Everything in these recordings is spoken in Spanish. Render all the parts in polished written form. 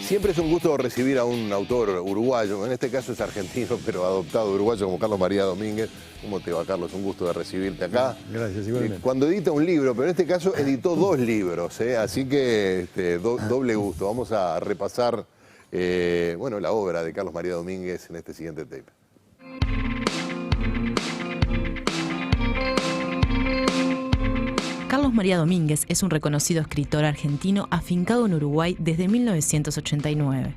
Siempre es un gusto recibir a un autor uruguayo, en este caso es argentino, pero adoptado uruguayo, como Carlos María Domínguez. ¿Cómo te va, Carlos? Un gusto de recibirte acá. Gracias, igualmente. Cuando edita un libro, pero en este caso editó 2 libros, así que doble gusto. Vamos a repasar bueno, la obra de Carlos María Domínguez en este siguiente tape. Carlos María Domínguez es un reconocido escritor argentino afincado en Uruguay desde 1989.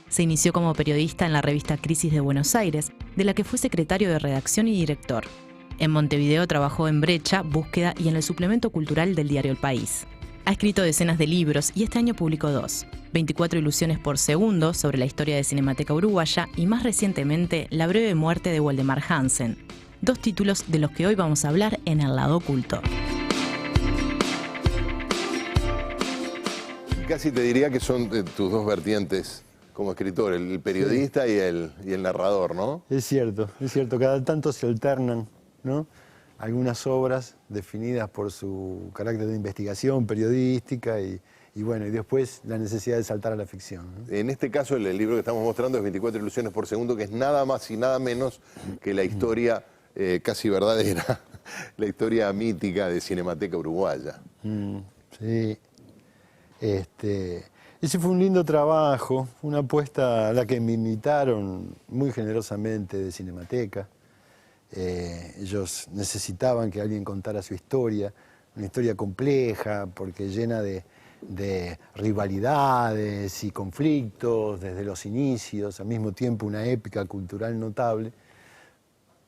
Se inició como periodista en la revista Crisis de Buenos Aires, de la que fue secretario de redacción y director. En Montevideo trabajó en Brecha, Búsqueda y en el suplemento cultural del diario El País. Ha escrito decenas de libros y este año publicó 2. 24 ilusiones por segundo sobre la historia de Cinemateca Uruguaya y más recientemente La breve muerte de Waldemar Hansen. 2 títulos de los que hoy vamos a hablar en El lado oculto. Casi te diría que son tus 2 vertientes como escritor, el periodista y el narrador, ¿no? Es cierto, cada tanto se alternan, ¿no? Algunas obras definidas por su carácter de investigación periodística y bueno, y después la necesidad de saltar a la ficción, ¿no? En este caso, el libro que estamos mostrando es 24 ilusiones por segundo, que es nada más y nada menos que la historia casi verdadera, la historia mítica de Cinemateca Uruguaya. Sí. Ese fue un lindo trabajo, una apuesta a la que me invitaron muy generosamente de Cinemateca. Ellos necesitaban que alguien contara su historia, una historia compleja, porque llena de rivalidades y conflictos desde los inicios, al mismo tiempo una épica cultural notable.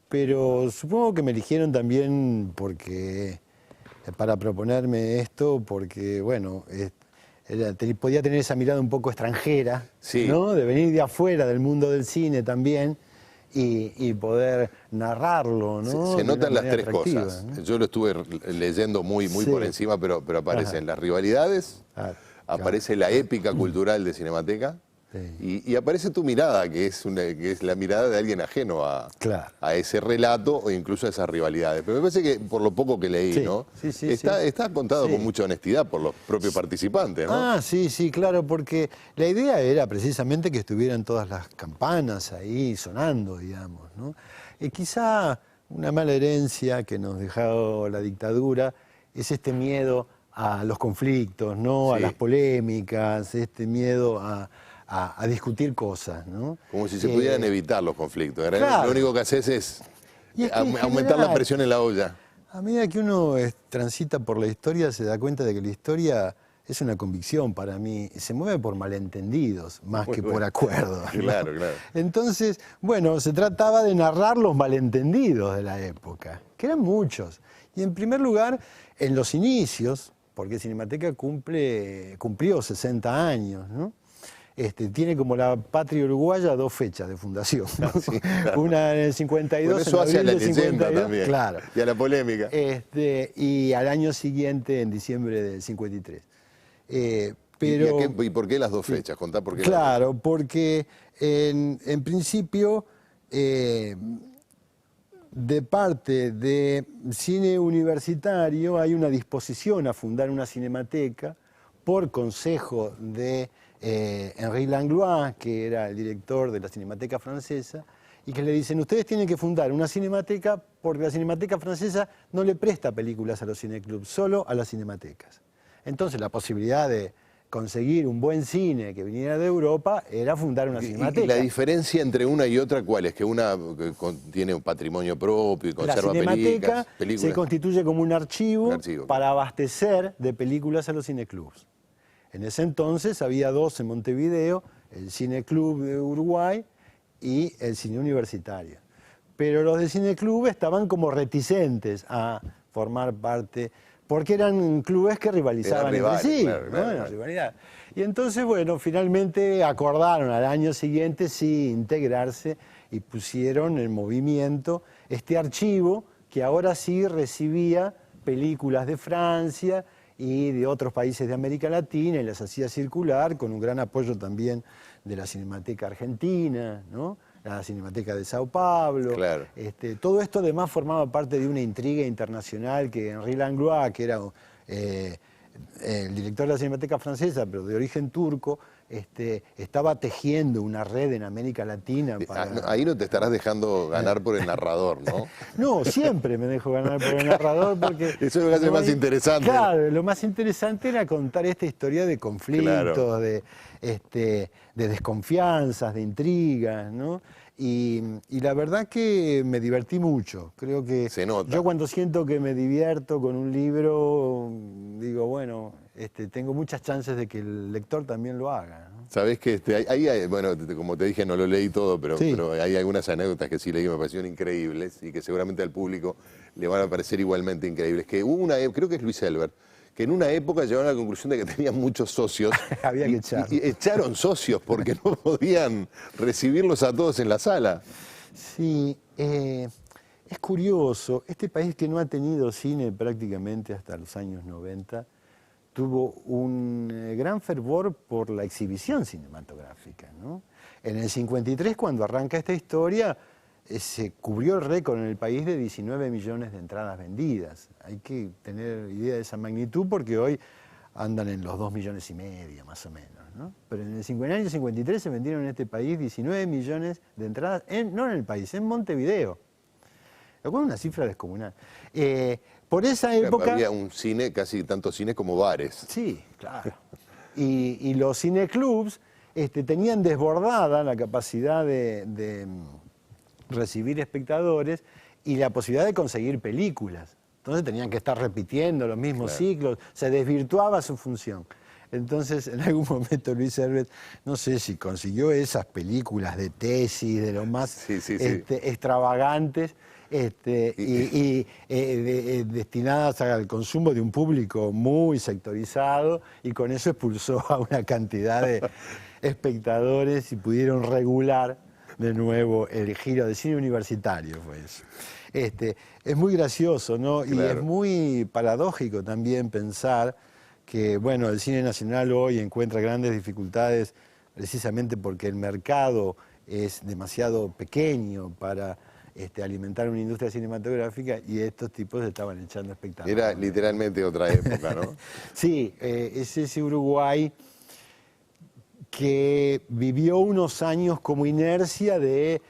Pero supongo que me eligieron también para proponerme esto, porque bueno, podía tener esa mirada un poco extranjera, sí, ¿no? De venir de afuera del mundo del cine también y poder narrarlo, ¿no? Se notan las 3 atractiva, cosas, ¿no? Yo lo estuve leyendo muy sí, por encima, pero aparecen las rivalidades, aparece la épica cultural de Cinemateca, sí, y aparece tu mirada, que es la mirada de alguien ajeno a ese relato o incluso a esas rivalidades. Pero me parece que por lo poco que leí, ¿no? Está contado con mucha honestidad por los propios participantes, ¿no? Sí, claro, porque la idea era precisamente que estuvieran todas las campanas ahí sonando, digamos, ¿no? Quizá una mala herencia que nos dejó la dictadura es este miedo a los conflictos, ¿no? Sí. A las polémicas, este miedo a discutir cosas, ¿no? Como si se pudieran evitar los conflictos. Claro. Lo único que haces es aumentar la presión en la olla. A medida que uno transita por la historia se da cuenta de que la historia es una convicción para mí, se mueve por malentendidos más que por acuerdos, ¿no? Claro. Entonces, bueno, se trataba de narrar los malentendidos de la época, que eran muchos. Y en primer lugar, en los inicios, porque Cinemateca cumplió 60 años, ¿no? Tiene como la patria uruguaya 2 fechas de fundación, ¿no? Sí, claro. Una en el 52, bueno, eso en hace a la abril del 52, también, claro. Y a la polémica. Y al año siguiente, en diciembre del 53. Pero, ¿Y por qué las 2 fechas? Contá por qué. Claro, porque en principio, de parte de cine universitario hay una disposición a fundar una cinemateca por consejo de Henri Langlois, que era el director de la Cinemateca Francesa, y que le dicen, ustedes tienen que fundar una cinemateca porque la Cinemateca Francesa no le presta películas a los cineclubs, solo a las cinematecas. Entonces la posibilidad de conseguir un buen cine que viniera de Europa era fundar una cinemateca. ¿Y la diferencia entre una y otra cuál es? Que una tiene un patrimonio propio y conserva películas. La cinemateca se constituye como un archivo para abastecer de películas a los cineclubs. En ese entonces había 2 en Montevideo, el Cineclub de Uruguay y el Cine Universitario. Pero los de Cineclub estaban como reticentes a formar parte, porque eran clubes que rivalizaban entre sí, ¿no? Rivalidad. Y entonces, bueno, finalmente acordaron al año siguiente sí integrarse y pusieron en movimiento este archivo que ahora sí recibía películas de Francia y de otros países de América Latina y las hacía circular con un gran apoyo también de la Cinemateca Argentina, ¿no? La Cinemateca de Sao Paulo. Claro. Todo esto además formaba parte de una intriga internacional que Henri Langlois, que era el director de la Cinemateca Francesa, pero de origen turco, estaba tejiendo una red en América Latina. Ahí no te estarás dejando ganar por el narrador, ¿no? No, siempre me dejo ganar por el narrador porque... Eso es lo que hace más interesante. Claro, lo más interesante era contar esta historia de conflictos, claro, de desconfianzas, de intrigas, ¿no? Y la verdad que me divertí mucho. Creo que se nota. Yo cuando siento que me divierto con un libro, digo, bueno, tengo muchas chances de que el lector también lo haga, ¿no? Sabés que bueno, como te dije, no lo leí todo, pero hay algunas anécdotas que sí leí que me parecieron increíbles y que seguramente al público le van a parecer igualmente increíbles. Que hubo creo que es Luis Elbert, que en una época llegaron a la conclusión de que tenían muchos socios. Había que echar. Y echaron socios porque no podían recibirlos a todos en la sala. Sí, es curioso. Este país que no ha tenido cine prácticamente hasta los años 90, tuvo un gran fervor por la exhibición cinematográfica, ¿no? En el 53, cuando arranca esta historia, se cubrió el récord en el país de 19 millones de entradas vendidas. Hay que tener idea de esa magnitud porque hoy andan en los 2,5 millones más o menos, ¿no? Pero en el año 53 se vendieron en este país 19 millones de entradas, no en el país, en Montevideo. Lo cual es una cifra descomunal. Por esa época... Había un cine, casi tantos cines como bares. Sí, claro. Y los cineclubs tenían desbordada la capacidad de recibir espectadores y la posibilidad de conseguir películas. Entonces tenían que estar repitiendo los mismos ciclos, se desvirtuaba su función. Entonces, en algún momento Luis Elbert, no sé si consiguió esas películas de tesis, de lo más extravagantes, destinadas al consumo de un público muy sectorizado, y con eso expulsó a una cantidad de espectadores y pudieron regular de nuevo el giro de cine universitario, fue eso. Es muy gracioso, ¿no? Claro. Y es muy paradójico también pensar que, bueno, el cine nacional hoy encuentra grandes dificultades precisamente porque el mercado es demasiado pequeño para alimentar una industria cinematográfica, y estos tipos estaban echando espectáculos. Era literalmente otra época, ¿no? Sí, es ese Uruguay que vivió unos años como inercia de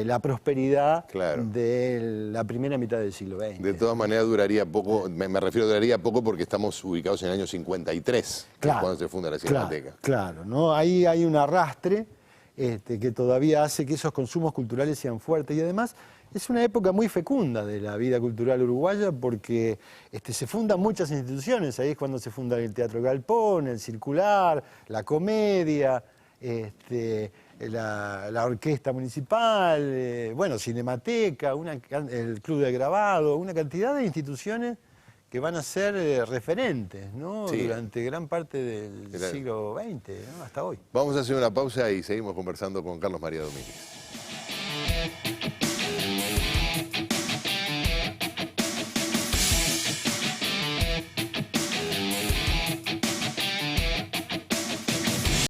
la prosperidad de la primera mitad del siglo XX. De todas maneras duraría poco, me refiero duraría poco porque estamos ubicados en el año 53, cuando se funda la Cinemateca. Claro, ¿no? Ahí hay un arrastre que todavía hace que esos consumos culturales sean fuertes, y además es una época muy fecunda de la vida cultural uruguaya porque se fundan muchas instituciones. Ahí es cuando se funda el Teatro Galpón, el Circular, la Comedia, la Orquesta Municipal, bueno, Cinemateca, el Club de Grabado, una cantidad de instituciones que van a ser referentes, ¿no? Durante gran parte del siglo XX, ¿no? Hasta hoy. Vamos a hacer una pausa y seguimos conversando con Carlos María Domínguez.